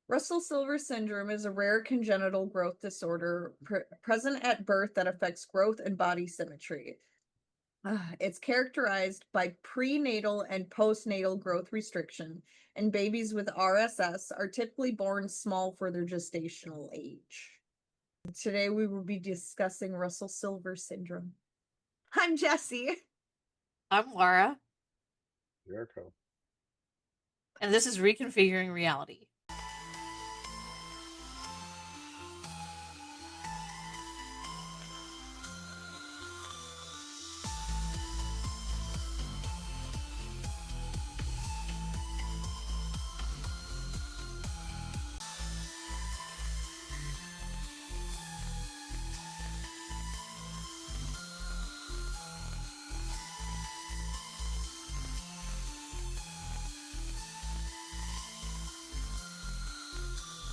Russell-Silver syndrome is a rare congenital growth disorder present at birth that affects growth and body symmetry. It's characterized by prenatal and postnatal growth restriction, and babies with RSS are typically born small for their gestational age. Today we will be discussing Russell-Silver syndrome. I'm Jessie. I'm Laura, Jericho. and this is Reconfiguring Reality.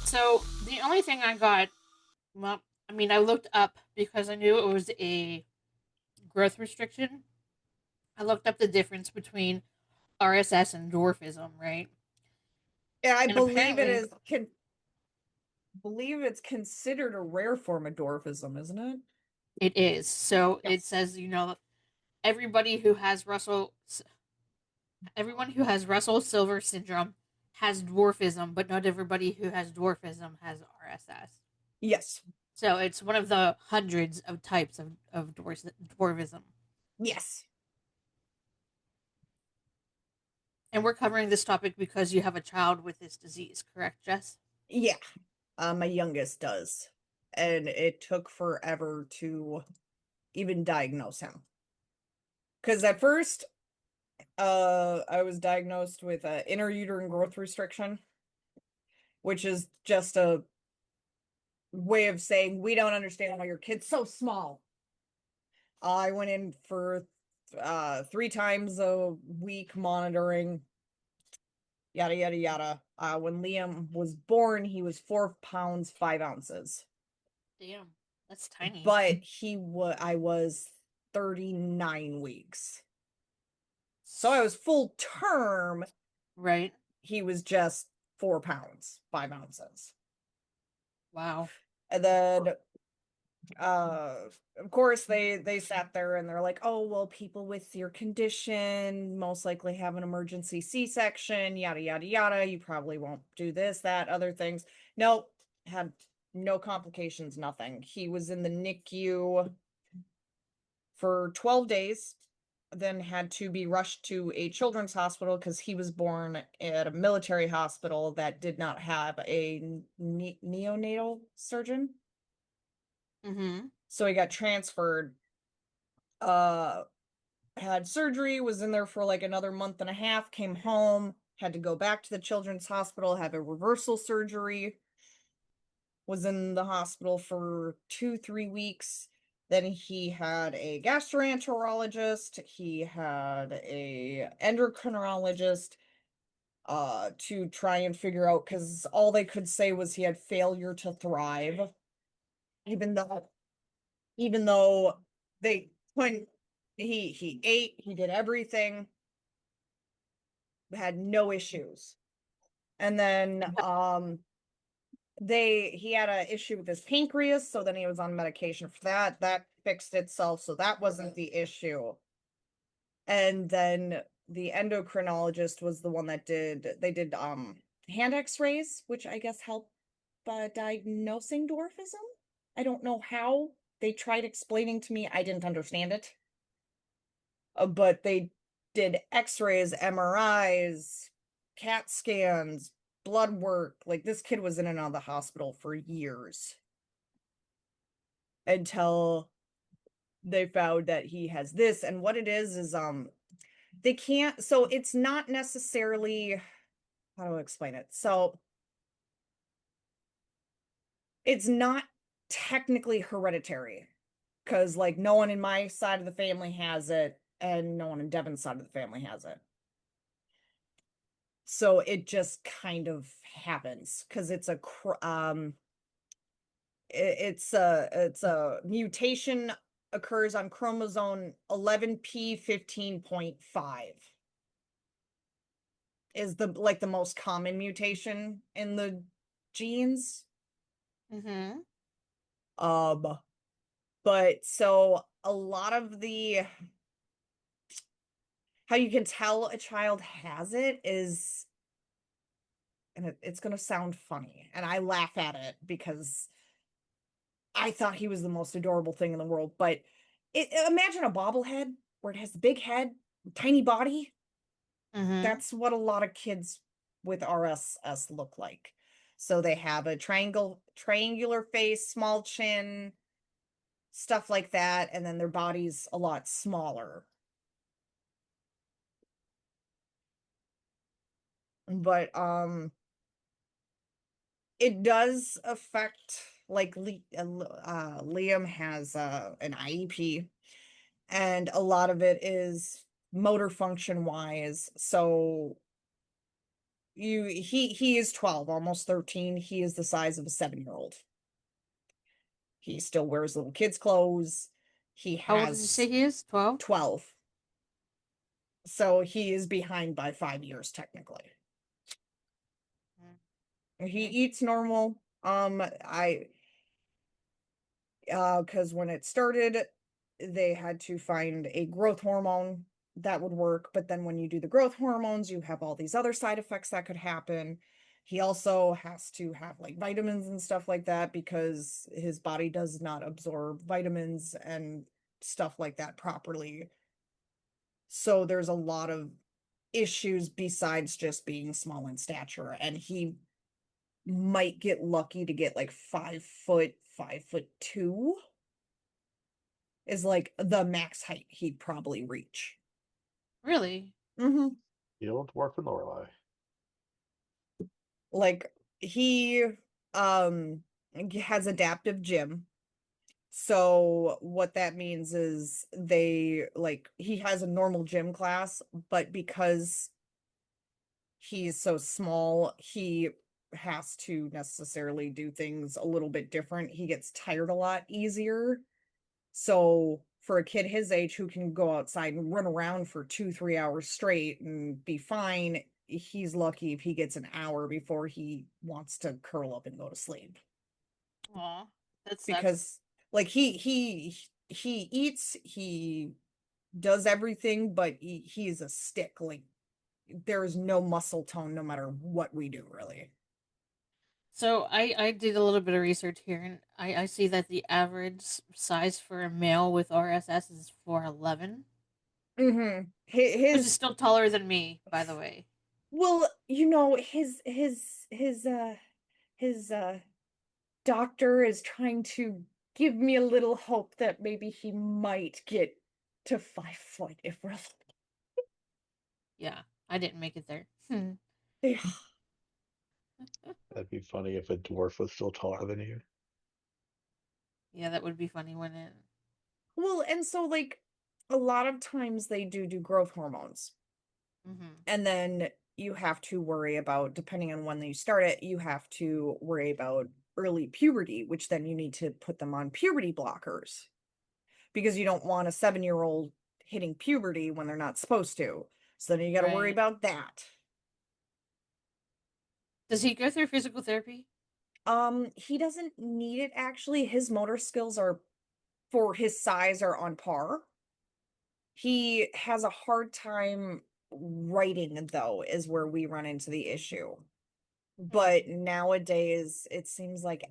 So, the only thing I got, well, I looked up because I knew it was a growth restriction. I looked up the difference between RSS and dwarfism, right? Yeah, I And believe it apparently, is believe it's considered a rare form of dwarfism, isn't it? it is. So, it Yes. says, everybody who has everyone who has Russell Silver syndrome has dwarfism, but not everybody who has dwarfism has RSS. Yes. So it's one of the hundreds of types of dwarfism. Yes. And we're covering this topic because you have a child with this disease, correct, Jess? Yeah. My youngest does. And it took forever to even diagnose him. Because at first, I was diagnosed with intrauterine growth restriction, which is just a way of saying we don't understand why your kid's so small. I went in for 3 times a week monitoring, yada yada yada. When Liam was born, he was 4 pounds 5 ounces, Damn, that's tiny. but I was 39 weeks. So I was full term. Right. He was just 4 pounds 5 ounces. Wow. And then of course they sat there and they're like, oh well, people with your condition most likely have an emergency C-section, yada yada yada, you probably won't do this, that, other things. Nope, had no complications, nothing. He was in the NICU for 12 days, then had to be rushed to a children's hospital because he was born at a military hospital that did not have a neonatal surgeon. Mm-hmm. So he got transferred, uh had surgery, was in there for like another month and a half, came home, had to go back to the children's hospital, have a reversal surgery, was in the hospital for 2 3 weeks. Then he had a gastroenterologist, he had a endocrinologist, to try and figure out, because all they could say was he had failure to thrive, even though they couldn't. He ate, he did everything, had no issues. And then he had an issue with his pancreas, so then he was on medication for that. That fixed itself, so that wasn't the issue. And then the endocrinologist was the one that did hand x-rays, which I guess help diagnosing dwarfism. I don't know how. They tried explaining to me, I didn't understand it. But they did x-rays, MRIs, CAT scans, blood work. Like, this kid was in and out of the hospital for years until they found that he has this. And what it is they can't, so it's not necessarily, how do I explain it? So it's not technically hereditary, because like no one in my side of the family has it and no one in Devin's side of the family has it. So it just kind of happens because it's a mutation occurs on chromosome 11p15.5 is the most common mutation in the genes. Mm-hmm. Um, but so a lot of the how you can tell a child has it is, and it's going to sound funny, and I laugh at it because I thought he was the most adorable thing in the world. But imagine a bobblehead where it has the big head, tiny body. Mm-hmm. That's what a lot of kids with RSS look like. So they have a triangular face, small chin, stuff like that, and then their body's a lot smaller. But it does affect, like, Liam has an IEP, and a lot of it is motor function wise. So he is 12, almost 13. He is the size of a 7-year-old. He still wears little kids' clothes. He How old did you say has he is? 12? 12. So he is behind by 5 years technically. He Okay. eats normal. I because when it started, they had to find a growth hormone that would work. But then when you do the growth hormones, you have all these other side effects that could happen. He also has to have like vitamins and stuff like that because his body does not absorb vitamins and stuff like that properly. So there's a lot of issues besides just being small in stature. And he might get lucky to get like 5 foot, 5'2" is like the max height he'd probably reach. Really? Mm-hmm. You don't dwarf in Lorelei. Like he um has adaptive gym. So what that means is they like he has a normal gym class, but because he's so small, he has to necessarily do things a little bit different. He gets tired a lot easier. So for a kid his age who can go outside and run around for 2, 3 hours straight and be fine, he's lucky if he gets an hour before he wants to curl up and go to sleep. Aw, that sucks. Because like he eats, he does everything, but he's a stick. Like there is no muscle tone no matter what we do, really. So I did a little bit of research here, and I see that the average size for a male with RSS is 4'11", Mm-hmm. which is His still taller than me, by the way. well, his doctor is trying to give me a little hope that maybe he might get to 5 foot if we're Yeah, I didn't make it there. lucky. That'd be funny if a dwarf was still taller than you. Yeah, that would be funny, wouldn't it? Well, and so like a lot of times they do growth hormones. Mm-hmm. And then you have to worry about, depending on when you start it, you have to worry about early puberty, which then you need to put them on puberty blockers because you don't want a 7-year-old hitting puberty when they're not supposed to. So then you got to worry Right. about that. Does he go through physical therapy? He doesn't need it actually. His motor skills are for his size are on par. He has a hard time writing though, is where we run into the issue. Hmm. But nowadays it seems like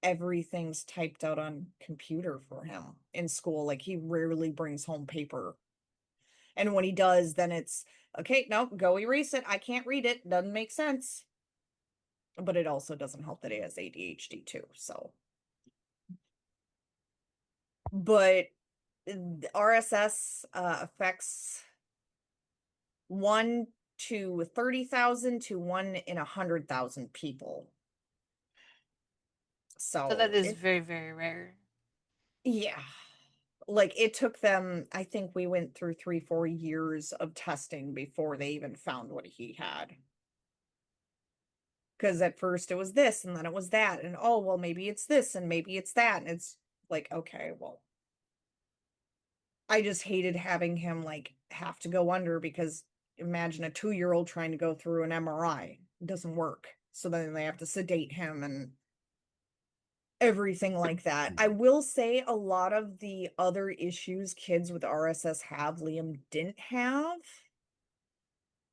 everything's typed out on computer for him in school. Like he rarely brings home paper. And when he does, then it's okay, no, go erase it. I can't read it. Doesn't make sense. But it also doesn't help that he has ADHD too. So, but RSS affects 1 to 30,000 to 1 in 100,000 people. So that So is it, very, very rare. yeah, like it took them, I think we went through 3, 4 years of testing before they even found what he had. Because at first it was this and then it was that, and oh, well, maybe it's this and maybe it's that. And it's like, okay, well, I just hated having him like have to go under because imagine a 2-year-old trying to go through an MRI. It doesn't work. So then they have to sedate him and everything like that. I will say a lot of the other issues kids with RSS have, Liam didn't have.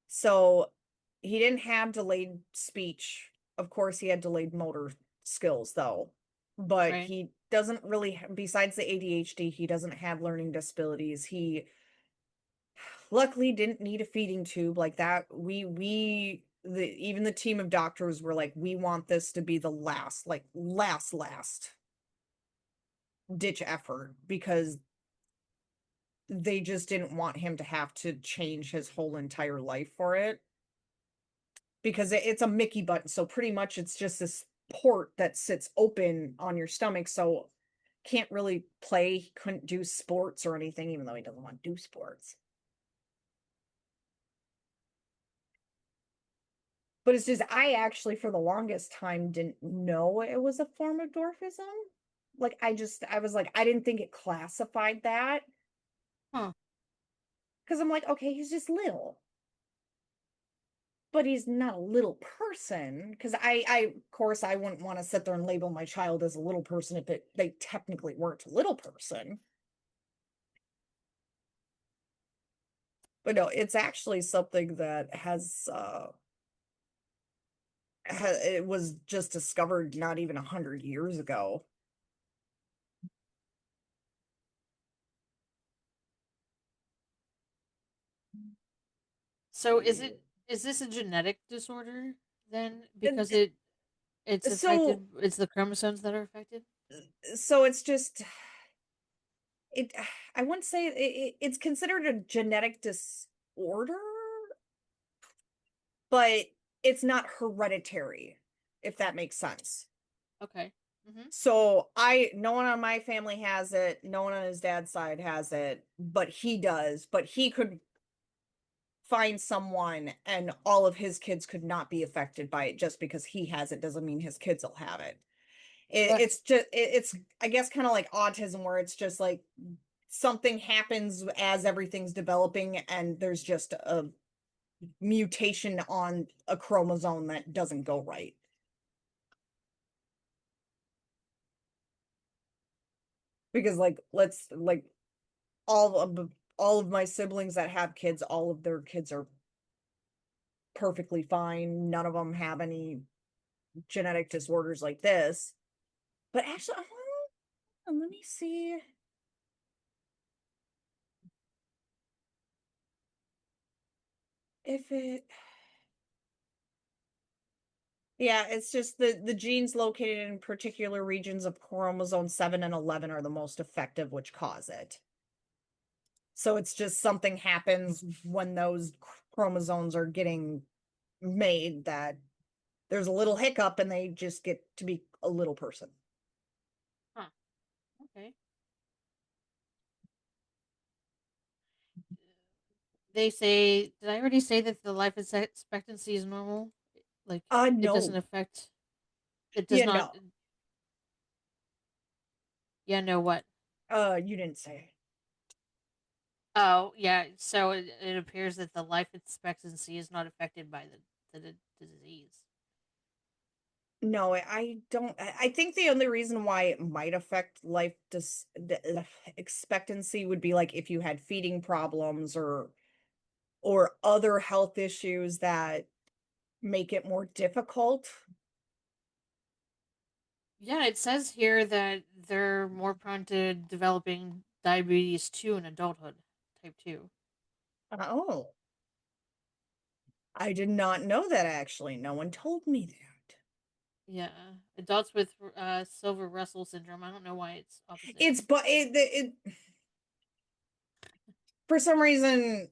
So he didn't have delayed speech. Of course, he had delayed motor skills, though. But Right. he doesn't really, besides the ADHD, he doesn't have learning disabilities. He luckily didn't need a feeding tube like that. Even the team of doctors were like, we want this to be the last, like last ditch effort, because they just didn't want him to have to change his whole entire life for it, because it's a Mickey button. So pretty much it's just this port that sits open on your stomach. So can't really play. He couldn't do sports or anything, even though he doesn't want to do sports. But it's just, I actually, for the longest time, didn't know it was a form of dwarfism. Like, I was like, I didn't think it classified that. Huh. Because I'm like, okay, he's just little. But he's not a little person. Because of course, I wouldn't want to sit there and label my child as a little person if they technically weren't a little person. But no, it's actually something that it was just discovered not even 100 years ago. So is this a genetic disorder then? And Because it's so affected. It's the chromosomes that are affected. so it's just it I wouldn't say it's considered a genetic disorder, but it's not hereditary, if that makes sense. Okay. Mm-hmm. So no one on my family has it, no one on his dad's side has it, but he does. But he could find someone and all of his kids could not be affected by it. Just because he has it doesn't mean his kids will have it. It's just it's, I guess, kind of like autism, where it's just like something happens as everything's developing and there's just a mutation on a chromosome that doesn't go right. Because like, let's like, all of my siblings that have kids, all of their kids are perfectly fine. None of them have any genetic disorders like this. But actually, let me see if it. Yeah, it's just the genes located in particular regions of chromosome 7 and 11 are the most effective, which cause it. So it's just something happens when those chromosomes are getting made, that there's a little hiccup and they just get to be a little person. Huh. Okay. They say. Did I already say that the life expectancy is normal? Like it doesn't No. affect. It does Yeah, not. no. Yeah. No. What? You didn't say. Oh, yeah. So it appears that the life expectancy is not affected by the disease. No, I don't. I think the only reason why it might affect expectancy would be like if you had feeding problems or other health issues that make it more difficult. Yeah, it says here that they're more prone to developing diabetes too in adulthood, type 2. Oh, I did not know that actually. No one told me that. Yeah, adults with Silver Russell syndrome. I don't know why it's opposite. It's but for some reason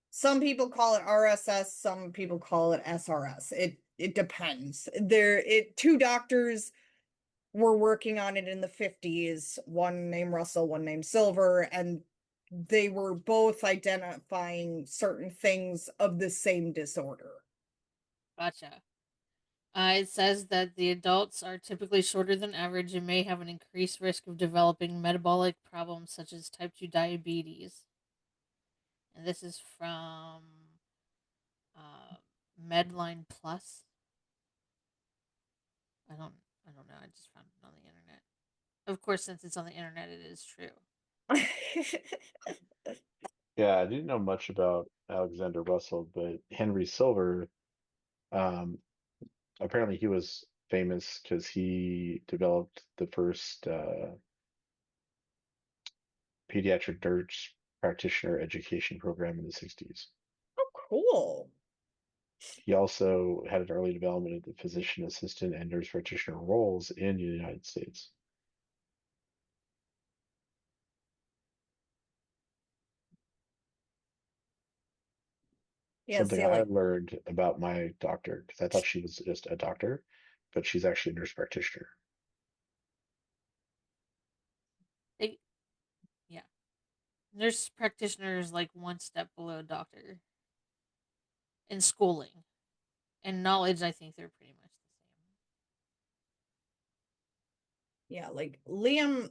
some people call it RSS, some people call it SRS. It depends. Two doctors were working on it in the 50s, one named Russell, one named Silver, and they were both identifying certain things of the same disorder. Gotcha. It says that the adults are typically shorter than average and may have an increased risk of developing metabolic problems such as type 2 diabetes. And this is from uh, Medline Plus. I don't know. I just found it on the internet. Of course, since it's on the internet, it is true. Yeah, I didn't know much about Alexander Russell, but Henry Silver, um, apparently he was famous because he developed the first pediatric nurse practitioner education program in the 60s. Oh, cool. He also had an early development of the physician assistant and nurse practitioner roles in the United States. Yeah, Something see, I like, learned about my doctor, because I thought she was just a doctor, but she's actually a nurse practitioner. They, yeah, nurse practitioner is like one step below doctor in schooling and knowledge. I think they're pretty much the yeah, like Liam,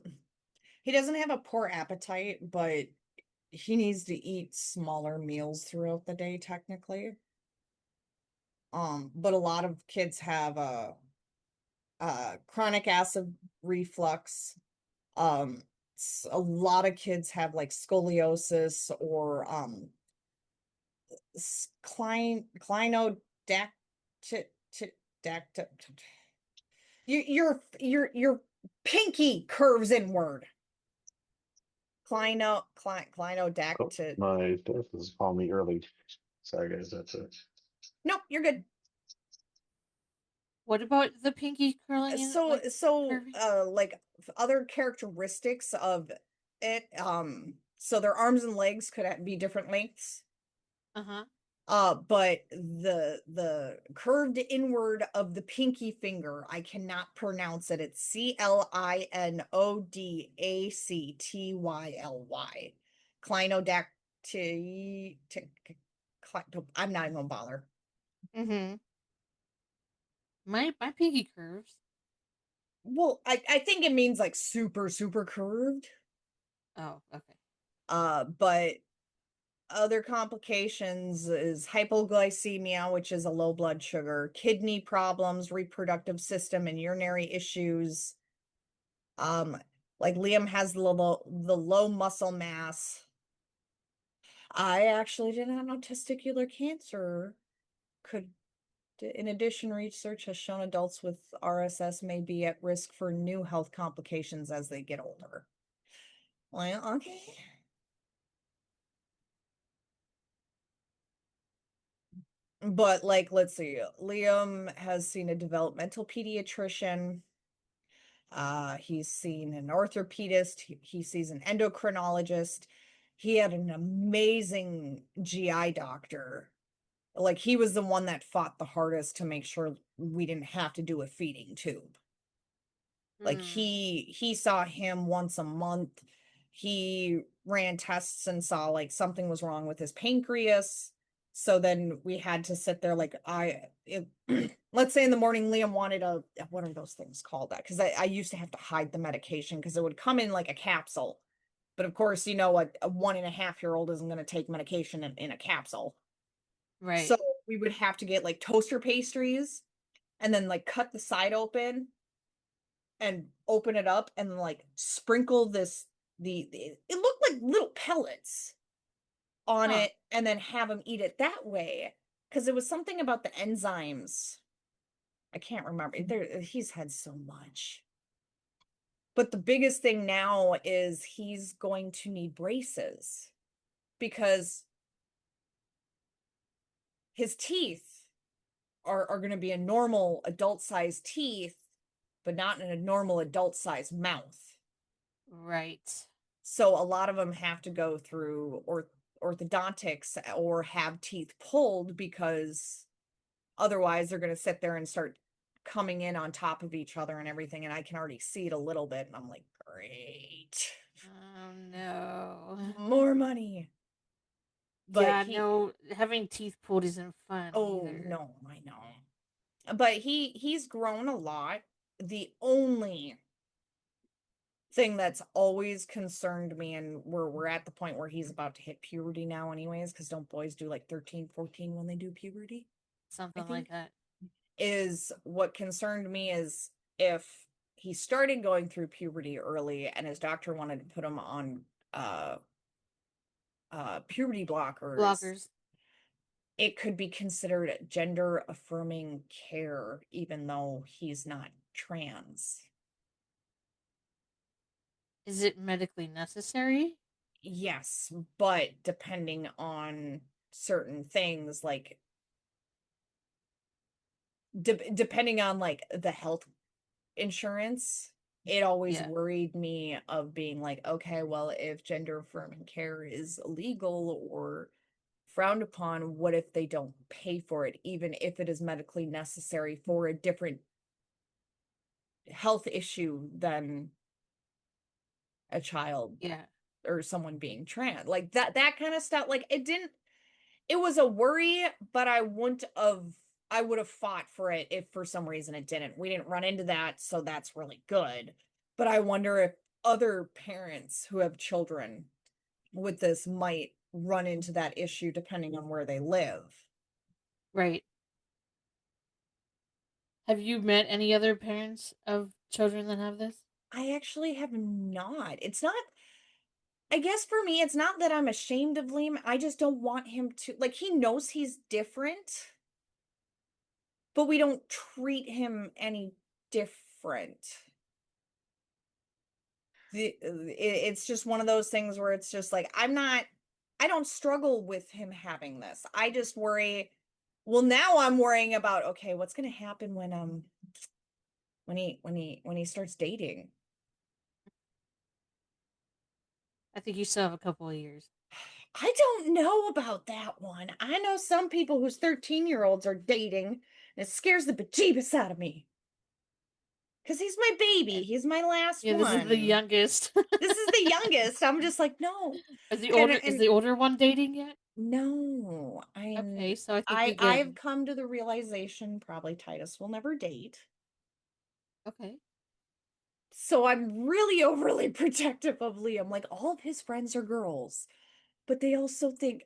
he doesn't have a poor appetite, but he needs to eat smaller meals throughout the day, technically. But a lot of kids have chronic acid reflux. Um, a lot of kids have like scoliosis or clinodact your pinky curves inward. Oh, Clinodact. my therapist is calling me early. Sorry, guys, that's it. Nope, you're good. What about the pinky curling in So like so curving? like other characteristics of it, so their arms and legs could be different lengths. Uh-huh. But the curved inward of the pinky finger, I cannot pronounce it. It's Clinodactyly. Clinodacty. I'm not even gonna bother. Mm-hmm. My pinky curves. Well, I think it means like super, super curved. Oh, okay. But other complications is hypoglycemia, which is a low blood sugar, kidney problems, reproductive system and urinary issues. Um, like Liam has the low muscle mass. I actually did not know testicular cancer could, in addition, research has shown adults with RSS may be at risk for new health complications as they get older. Well, okay. But like, let's see, Liam has seen a developmental pediatrician. He's seen an orthopedist. He sees an endocrinologist. He had an amazing GI doctor. Like he was the one that fought the hardest to make sure we didn't have to do a feeding tube. Like Hmm. he saw him once a month. He ran tests and saw like something was wrong with his pancreas. So then we had to sit there like let's say in the morning Liam wanted what are those things called that? Because I used to have to hide the medication because it would come in like a capsule. But of course, you know, a 1.5-year-old isn't going to take medication in a capsule. So Right. we would have to get like toaster pastries and then like cut the side open and open it up and like sprinkle it looked like little pellets on Huh. it and then have him eat it that way because it was something about the enzymes. I can't remember. He's had so much. But the biggest thing now is he's going to need braces because his teeth are going to be a normal adult sized teeth, but not in a normal adult sized mouth. Right. So a lot of them have to go through orthodontics or have teeth pulled because otherwise they're going to sit there and start coming in on top of each other and everything. And I can already see it a little bit. And I'm like, great, Oh no. more money. But Yeah, no, having teeth pulled isn't fun oh either. no, I know. But he's grown a lot. The only thing that's always concerned me, and we're at the point where he's about to hit puberty now anyways, because don't boys do like 13, 14 when they do puberty, I Something like think. that. is what concerned me is if he started going through puberty early and his doctor wanted to put him on uh puberty blockers, Blockers. it could be considered gender affirming care even though he's not trans. Is it medically necessary? Yes, but depending on certain things like depending on like the health insurance, it always Yeah. worried me of being like, okay, well, if gender affirming care is illegal or frowned upon, what if they don't pay for it, even if it is medically necessary for a different health issue than a child Yeah. or someone being trans? Like that kind of stuff. Like it was a worry, but I would have fought for it if for some reason it didn't. We didn't run into that, so that's really good. But I wonder if other parents who have children with this might run into that issue depending on where they live. Right. Have you met any other parents of children that have this? I actually have not. It's not, I guess for me, it's not that I'm ashamed of Liam. I just don't want him to, like, he knows he's different, but we don't treat him any different. It's just one of those things where it's just like I don't struggle with him having this. I just worry, well, now I'm worrying about, okay, what's going to happen when he starts dating. I think you still have a couple of years. I don't know about that one. I know some people whose 13-year-olds are dating, and it scares the bejeebus out of me. Because he's my Yeah. baby. He's my last Yeah, this is the one. youngest. This is the youngest. I'm just like, no. Is And the older one dating yet? no, Okay, so I think you get I've him. come to the realization probably Titus will never date. Okay. So I'm really overly protective of Liam. Like all of his friends are girls, but they also think,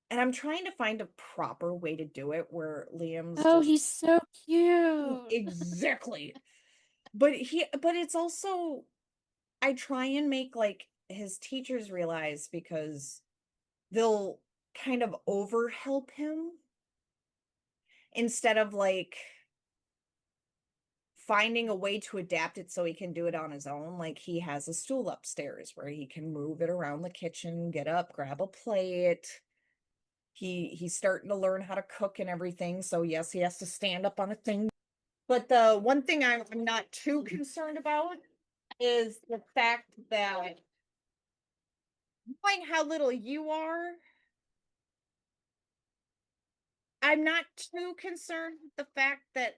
and I'm trying to find a proper way to do it where Liam's Oh, just he's so cute. exactly. But it's also I try and make like his teachers realize because they'll kind of over help him instead of like finding a way to adapt it so he can do it on his own. Like he has a stool upstairs where he can move it around the kitchen, get up, grab a plate. He's starting to learn how to cook and everything. So yes, he has to stand up on a thing. But the one thing I'm not too concerned about is the fact that knowing how little you are, I'm not too concerned with the fact that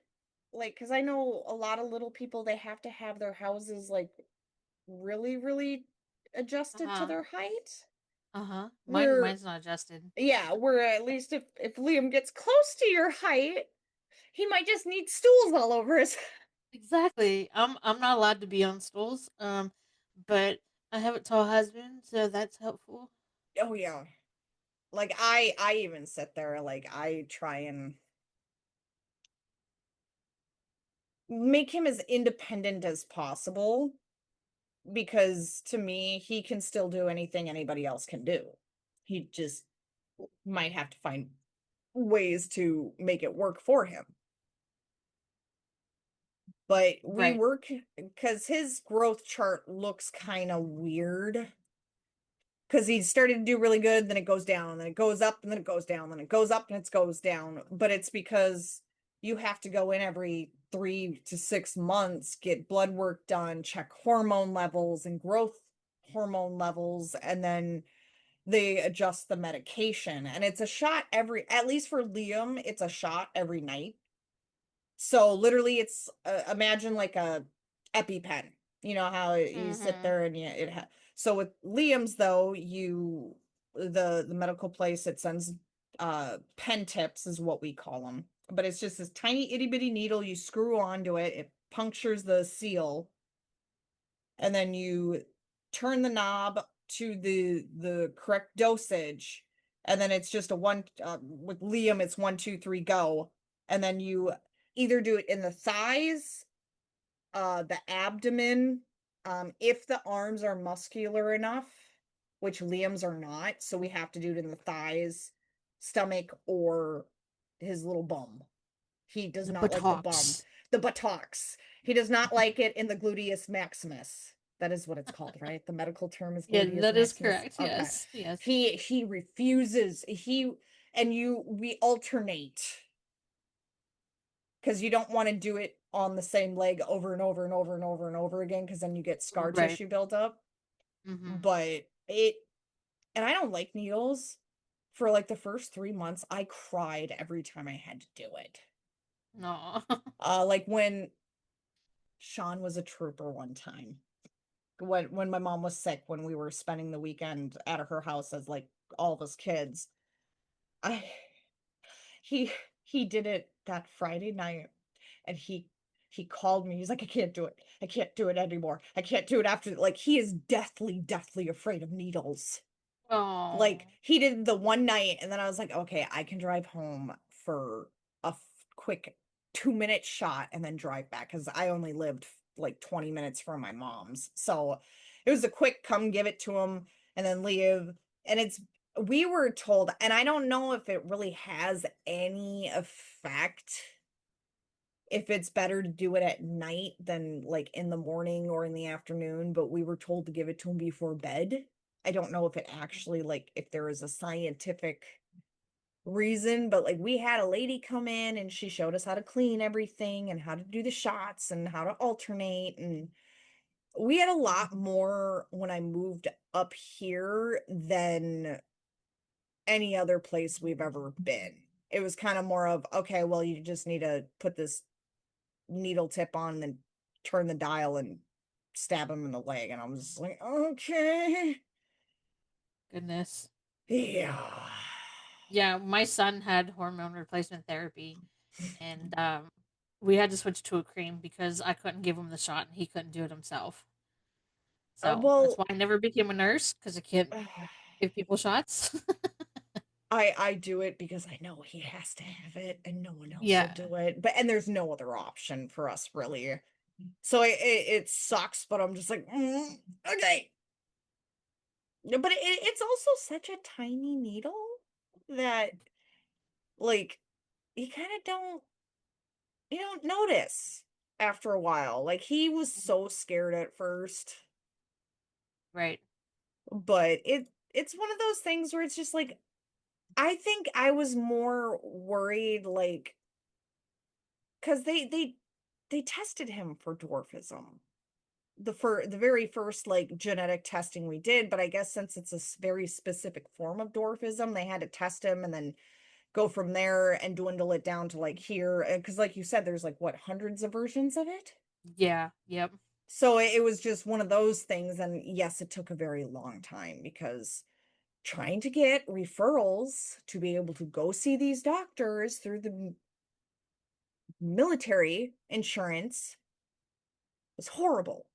like because I know a lot of little people they have to have their houses like really, really adjusted to Uh-huh. their height. Uh-huh. Where, Mine's not adjusted. yeah, where at least if Liam gets close to your height, he might just need stools all over his. Exactly. I'm not allowed to be on stools. But I have a tall husband, so that's helpful. Oh yeah, like I even sit there like I try and make him as independent as possible because to me he can still do anything anybody else can do. He just might have to find ways to make it work for him. But we Right. work because his growth chart looks kind of weird because he started to do really good, then it goes down, then it goes up, and then it goes down, then it goes up and it goes down. But it's because you have to go in every 3 to 6 months, get blood work done, check hormone levels and growth hormone levels, and then they adjust the medication. And it's a shot at least for Liam, it's a shot every night. So literally it's imagine like a EpiPen. You know how you sit Mm-hmm. there and so with Liam's though, the medical place it sends pen tips is what we call them. But it's just this tiny itty bitty needle you screw onto it, it punctures the seal, and then you turn the knob to the correct dosage, and then it's just a one with Liam it's 1 2 3 go, And then you either do it in the thighs, the abdomen, if the arms are muscular enough, which Liam's are not, so we have to do it in the thighs, stomach, or his little bum. He does The not like the bum. buttocks. The buttocks. He does not like it in the gluteus maximus. That is what it's called, right? The medical term is Yeah, gluteus that is maximus. correct. Okay. Yes, yes. He refuses. We alternate because you don't want to do it on the same leg over and over and over and over and over again because then you get scar Right. tissue built up. Mm-hmm. But and I don't like needles. For like the first 3 months, I cried every time I had to do it. No. Like when Sean was a trooper one time. When my mom was sick, when we were spending the weekend at her house as like all of us kids, I he he did it that Friday night, and he called me. He's like, I can't do it. I can't do it anymore. I can't do it after, like, he is deathly afraid of needles. Like, Oh. he did the one night, and then I was like, okay, I can drive home for a quick 2-minute shot and then drive back because I only lived like 20 minutes from my mom's. So it was a quick come give it to him and then leave. And we were told, and I don't know if it really has any effect, if it's better to do it at night than like in the morning or in the afternoon, but we were told to give it to him before bed. I don't know if it actually, like, if there is a scientific reason, but like we had a lady come in and she showed us how to clean everything and how to do the shots and how to alternate. And we had a lot more when I moved up here than any other place we've ever been. It was kind of more of, okay, well, you just need to put this needle tip on and then turn the dial and stab him in the leg. And I was just like, okay. Goodness. Yeah. Yeah, my son had hormone replacement therapy, and we had to switch to a cream because I couldn't give him the shot and he couldn't do it himself. So that's Well, why I never became a nurse because I can't give people shots. I do it because I know he has to have it and no one else will Yeah. do it. But and there's no other option for us really. So it sucks, but I'm just like, okay. But it's also such a tiny needle that, like, you kind of don't notice after a while. Like, he was so scared at first, Right. but it's one of those things where it's just like, I think I was more worried, like, because they tested him for dwarfism. The very first like genetic testing we did, but I guess since it's a very specific form of dwarfism, they had to test him and then go from there and dwindle it down to like here. Because like you said, there's like what, hundreds of versions of it. Yeah. Yep. So it was just one of those things. And yes, it took a very long time because trying to get referrals to be able to go see these doctors through the military insurance was horrible.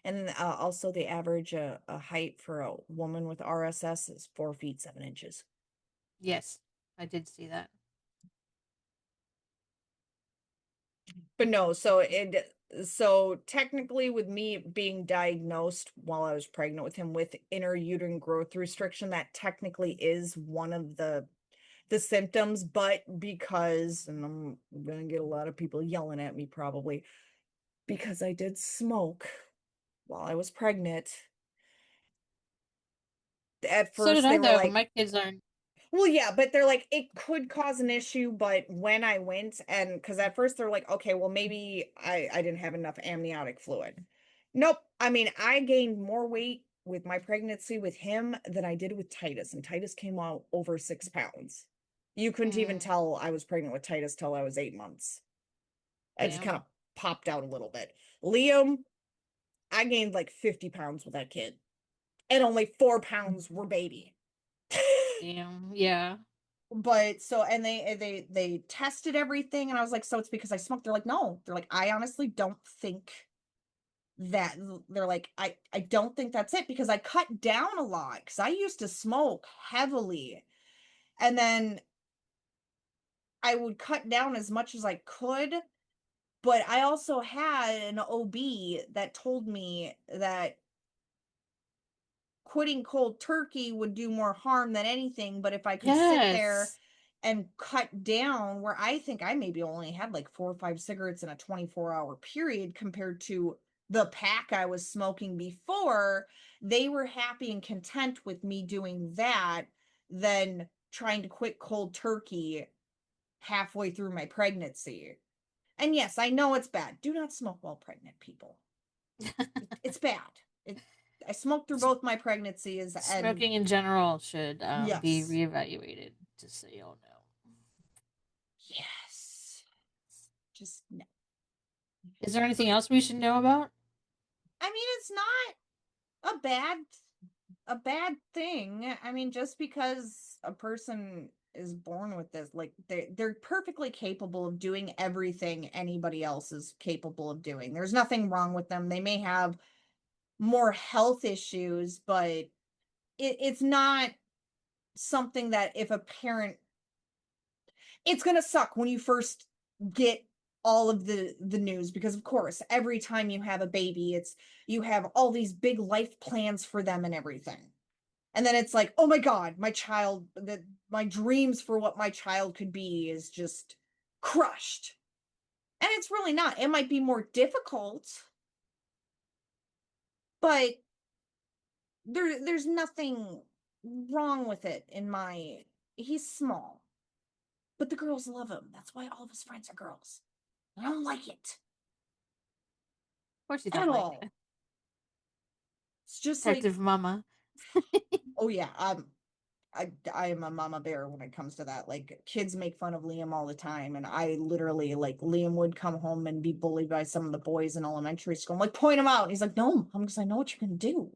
And also the average height for a woman with RSS is 4 feet 7 inches. Yes, I did see that. But no, so technically with me being diagnosed while I was pregnant with him with intrauterine growth restriction, that technically is one of the symptoms, but because, and I'm gonna get a lot of people yelling at me probably, because I did smoke while I was pregnant. At So did first they I were though. like, My kids aren't. well, yeah, but they're like, it could cause an issue, but when I went, and because at first they're like, okay, well, maybe I didn't have enough amniotic fluid. Nope. I mean, I gained more weight with my pregnancy with him than I did with Titus, and Titus came out over 6 pounds. You couldn't even Mm, tell I was pregnant with Titus till I was 8 months. I just kind damn. of popped out a little bit. Liam, I gained like 50 pounds with that kid, and only 4 pounds were baby. Damn. Yeah. But so, and they tested everything, and I was like, so it's because I smoked? They're like, no. They're like, I honestly don't think that. They're like, I don't think that's it because I cut down a lot because I used to smoke heavily, and then I would cut down as much as I could, but I also had an OB that told me that quitting cold turkey would do more harm than anything, but if I could sit there Yes. and cut down, where I think I maybe only had like 4 or 5 cigarettes in a 24-hour period compared to the pack I was smoking before, they were happy and content with me doing that than trying to quit cold turkey halfway through my pregnancy. And yes, I know it's bad. Do not smoke while pregnant, people. It's bad. I smoked through both my pregnancies, and Smoking in general should be yes, reevaluated, just so you all know. yes, just no. Is there anything else we should know about? I mean, it's not a bad thing. I mean, just because a person is born with this, like they're perfectly capable of doing everything anybody else is capable of doing. There's nothing wrong with them. They may have more health issues, but it's not something that if a parent, it's going to suck when you first get all of the news, because of course every time you have a baby, it's you have all these big life plans for them and everything, and then it's like, oh my god, my child, that my dreams for what my child could be is just crushed. And it's really not. It might be more difficult, but there's nothing wrong with it in my, he's small, but the girls love him. That's why all of his friends are girls. I don't like it Of course you at don't like all. it. It's just like, Protective mama. oh yeah, I am a mama bear when it comes to that. Like, kids make fun of Liam all the time, and I literally, like, Liam would come home and be bullied by some of the boys in elementary school. I'm like, point him out. And he's like, no, Mom, because I know what you're gonna do.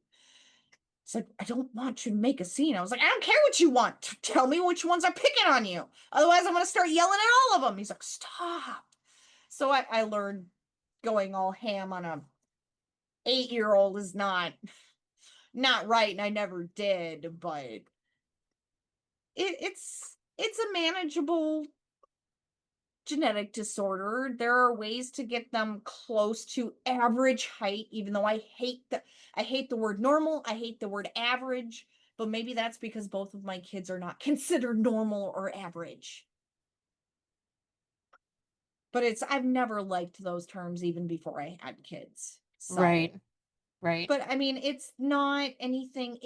It's like, I don't want you to make a scene. I was like, I don't care what you want. Tell me which ones are picking on you. Otherwise, I'm gonna start yelling at all of them. He's like, stop. So I learned going all ham on a 8-year-old is not right, and I never did, but it's a manageable genetic disorder. There are ways to get them close to average height, even though I hate the word normal, I hate the word average, but maybe that's because both of my kids are not considered normal or average. But I've never liked those terms even before I had kids. So, Right. Right. but I mean, it's not anything.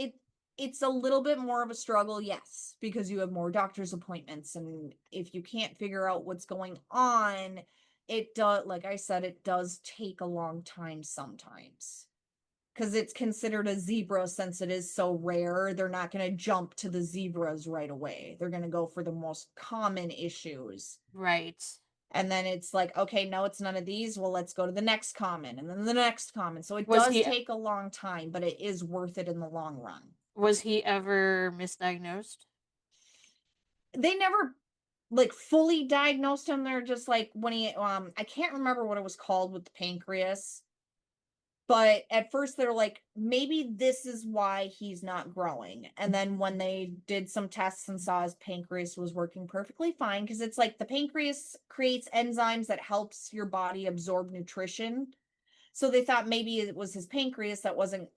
It's a little bit more of a struggle, yes, because you have more doctor's appointments, and if you can't figure out what's going on, it does, like I said, it does take a long time sometimes. Because it's considered a zebra, since it is so rare, they're not going to jump to the zebras right away. They're going to go for the most common issues. Right. And then it's like, okay, no, it's none of these. Well, let's go to the next common, and then the next common. So it Was does he take a long time, but it is worth it in the long run. was he ever misdiagnosed? They never like fully diagnosed him. They're just like, when he I can't remember what it was called with the pancreas, but at first they're like, maybe this is why he's not growing. And then when they did some tests and saw his pancreas was working perfectly fine, because it's like the pancreas creates enzymes that helps your body absorb nutrition. So they thought maybe it was his pancreas that wasn't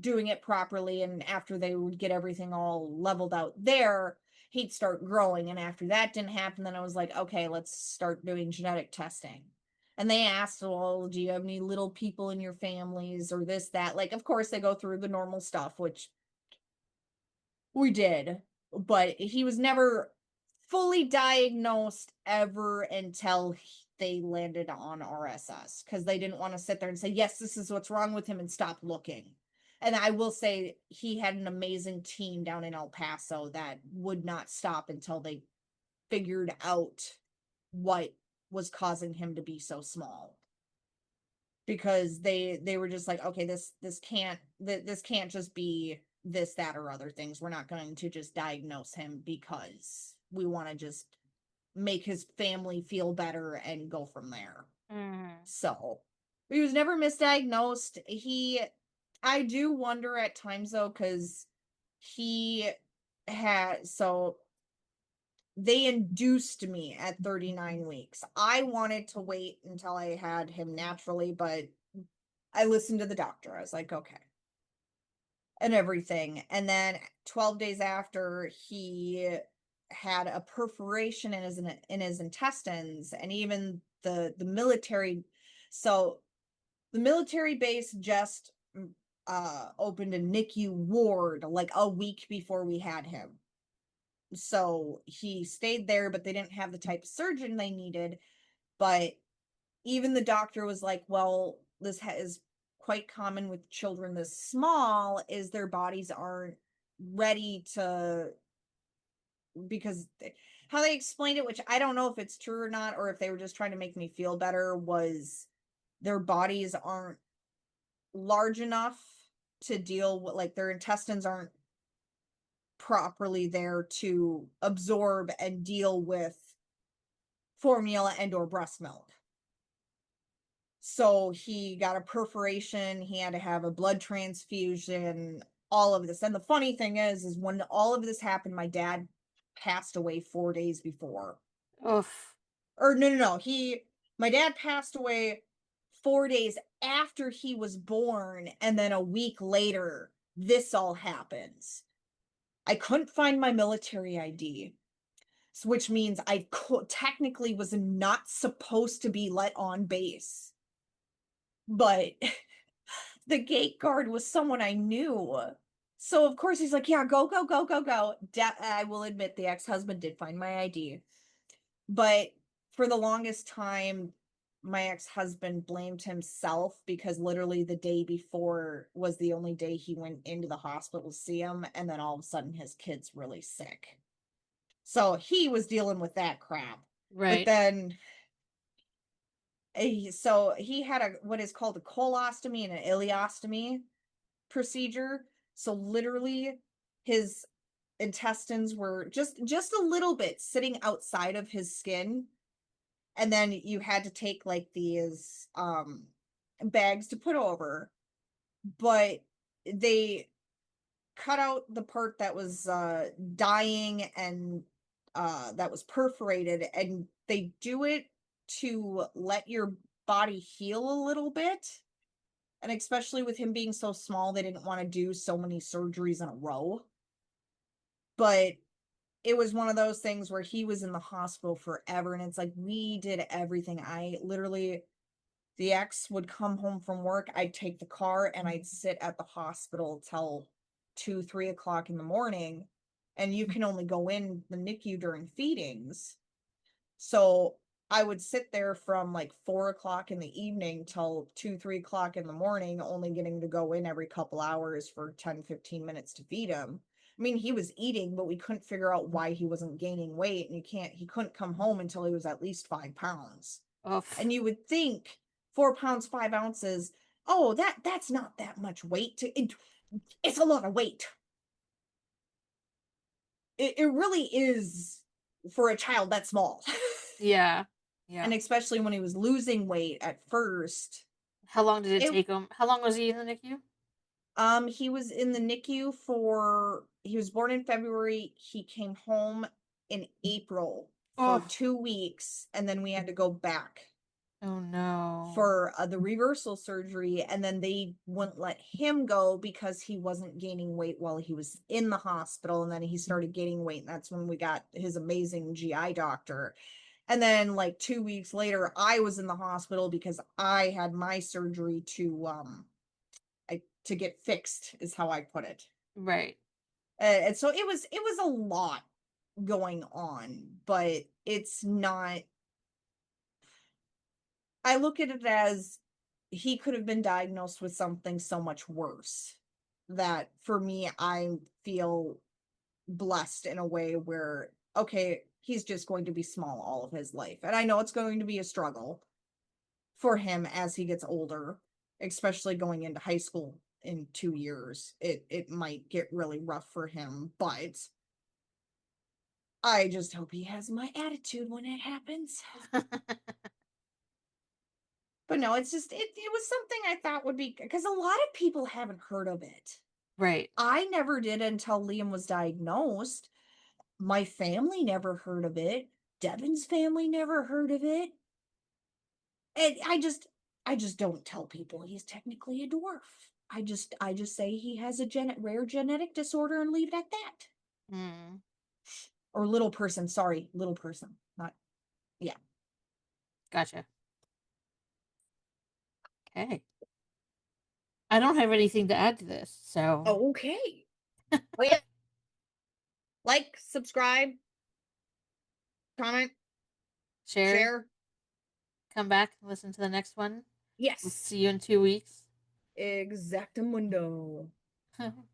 doing it properly, and after they would get everything all leveled out there, he'd start growing. And after that didn't happen, then I was like, okay, let's start doing genetic testing. And they asked, well, do you have any little people in your families or this, that? Like, of course, they go through the normal stuff, which we did, but he was never fully diagnosed ever until they landed on RSS, because they didn't want to sit there and say, yes, this is what's wrong with him, and stop looking. And I will say he had an amazing team down in El Paso that would not stop until they figured out what was causing him to be so small. Because they were just like, okay, this can't just be this, that, or other things. We're not going to just diagnose him because we want to just make his family feel better and go from there. Mm. So he was never misdiagnosed. I do wonder at times though, because he had, so they induced me at 39 weeks. I wanted to wait until I had him naturally, but I listened to the doctor. I was like, okay, and everything. And then 12 days after, he had a perforation in his intestines, and even the military. So the military base just opened a NICU ward like a week before we had him. So he stayed there, but they didn't have the type of surgeon they needed. But even the doctor was like, well, this is quite common with children this small, is their bodies aren't ready to, because how they explained it, which I don't know if it's true or not, or if they were just trying to make me feel better, was their bodies aren't large enough to deal with, like, their intestines aren't properly there to absorb and deal with formula and or breast milk. So he got a perforation, he had to have a blood transfusion, all of this. And the funny thing is when all of this happened, my dad passed away 4 days before. Oof. Or no. My dad passed away 4 days after he was born, and then a week later, this all happens. I couldn't find my military ID, which means I technically was not supposed to be let on base. But the gate guard was someone I knew. So of course he's like, yeah, go. I will admit the ex-husband did find my ID. But for the longest time, my ex-husband blamed himself because literally the day before was the only day he went into the hospital to see him, and then all of a sudden his kid's really sick. So he was dealing with that crap. But Right. then so he had what is called a colostomy and an ileostomy procedure. So literally his intestines were just a little bit sitting outside of his skin, and then you had to take like these bags to put over, but they cut out the part that was dying and that was perforated, and they do it to let your body heal a little bit. And especially with him being so small, they didn't want to do so many surgeries in a row. But it was one of those things where he was in the hospital forever. And it's like, we did everything. I literally, the ex would come home from work. I'd take the car and I'd sit at the hospital till 2, 3 o'clock in the morning. And you can only go in the NICU during feedings. So I would sit there from like 4 o'clock in the evening till 2, 3 o'clock in the morning, only getting to go in every couple hours for 10, 15 minutes to feed him. I mean, he was eating, but we couldn't figure out why he wasn't gaining weight. And he couldn't come home until he was at least 5 pounds. Oof. And you would think 4 pounds, 5 ounces, oh, that's not that much weight it's a lot of weight. It really is for a child that small. Yeah. Yeah. And especially when he was losing weight at first. How long did it It take him? How long was he in the NICU? he was in the NICU he was born in February. He came home in April for Oh. 2 weeks, and then we had to go back Oh no. for the reversal surgery, and then they wouldn't let him go because he wasn't gaining weight while he was in the hospital, and then he started gaining weight, and that's when we got his amazing GI doctor. And then like 2 weeks later, I was in the hospital because I had my surgery to get fixed, is how I put it. Right. And so it was a lot going on, but it's not. I look at it as he could have been diagnosed with something so much worse. That for me, I feel blessed in a way where, okay, he's just going to be small all of his life. And I know it's going to be a struggle for him as he gets older, especially going into high school in 2 years. It might get really rough for him, but I just hope he has my attitude when it happens. But no, it's just it was something I thought would be, because a lot of people haven't heard of it. Right. I never did until Liam was diagnosed. My family never heard of it. Devin's family never heard of it. And I just don't tell people he's technically a dwarf. I just say he has a rare genetic disorder and leave it at that. Hmm. Or little person, sorry, little person. Not yeah. Gotcha. Okay. I don't have anything to add to this, so Okay. Oh yeah. Like, subscribe, comment, share, share. come back, and listen to the next one. We'll Yes. see you in 2 weeks. Exactamundo.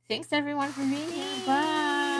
Thanks everyone for being here. Bye.